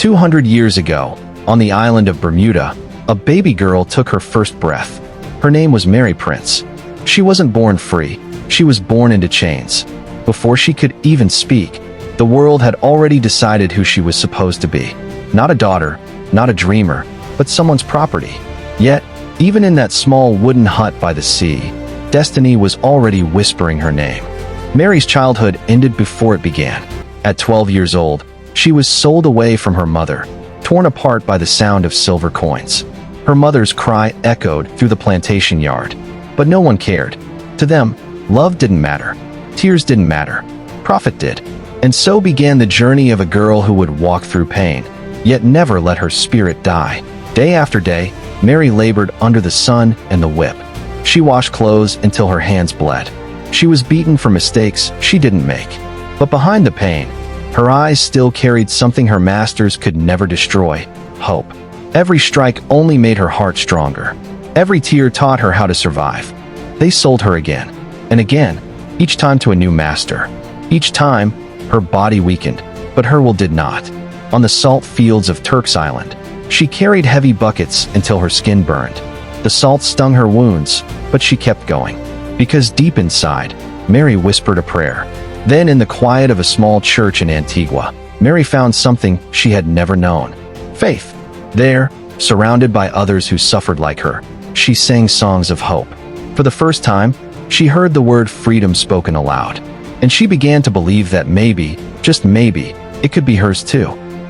200 years ago, on the island of Bermuda, a baby girl took her first breath. Her name was Mary Prince. She wasn't born free, she was born into chains. Before she could even speak, the world had already decided who she was supposed to be. Not a daughter, not a dreamer, but someone's property. Yet, even in that small wooden hut by the sea, destiny was already whispering her name. Mary's childhood ended before it began. At 12 years old, she was sold away from her mother, torn apart by the sound of silver coins. Her mother's cry echoed through the plantation yard, but no one cared. To them, love didn't matter, tears didn't matter, profit did. And so began the journey of a girl who would walk through pain, yet never let her spirit die. Day after day, Mary labored under the sun and the whip. She washed clothes until her hands bled. She was beaten for mistakes she didn't make. But behind the pain, her eyes still carried something her masters could never destroy: hope. Every strike only made her heart stronger. Every tear taught her how to survive. They sold her again and again, each time to a new master. Each time, her body weakened, but her will did not. On the salt fields of Turk's Island, she carried heavy buckets until her skin burned. The salt stung her wounds, but she kept going. Because deep inside, Mary whispered a prayer. Then in the quiet of a small church in Antigua, Mary found something she had never known: faith. There, surrounded by others who suffered like her, she sang songs of hope. For the first time, she heard the word freedom spoken aloud. And she began to believe that maybe, just maybe, it could be hers too.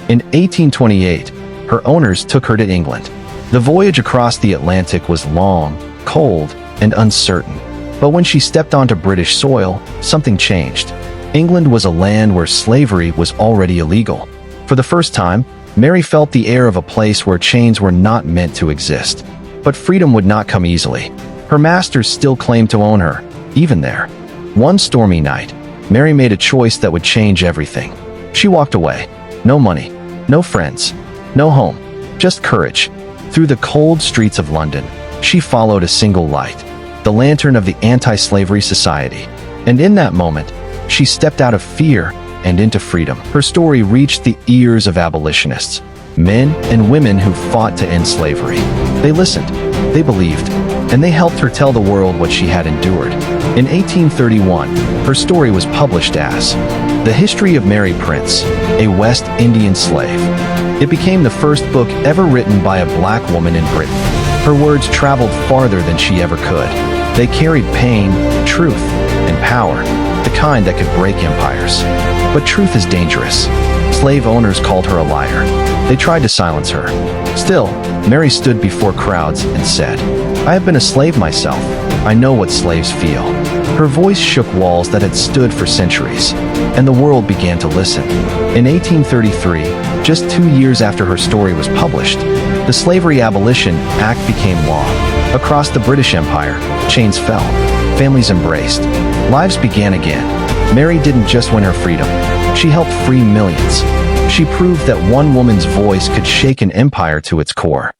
In 1828, her owners took her to England. The voyage across the Atlantic was long, cold, and uncertain. But when she stepped onto British soil, something changed. England was a land where slavery was already illegal. For the first time, Mary felt the air of a place where chains were not meant to exist. But freedom would not come easily. Her masters still claimed to own her, even there. One stormy night, Mary made a choice that would change everything. She walked away. No money, no friends, no home, just courage. Through the cold streets of London, she followed a single light: the lantern of the Anti-Slavery Society. And in that moment, she stepped out of fear and into freedom. Her story reached the ears of abolitionists, men and women who fought to end slavery. They listened, they believed, and they helped her tell the world what she had endured. In 1831, her story was published as The History of Mary Prince, a West Indian Slave. It became the first book ever written by a black woman in Britain. Her words traveled farther than she ever could. They carried pain, truth, and power, the kind that could break empires. But truth is dangerous. Slave owners called her a liar. They tried to silence her. Still, Mary stood before crowds and said, "I have been a slave myself. I know what slaves feel." Her voice shook walls that had stood for centuries, and the world began to listen. In 1833, just 2 years after her story was published, the Slavery Abolition Act became law. Across the British Empire, chains fell, families embraced, lives began again. Mary didn't just win her freedom, she helped free millions. She proved that one woman's voice could shake an empire to its core.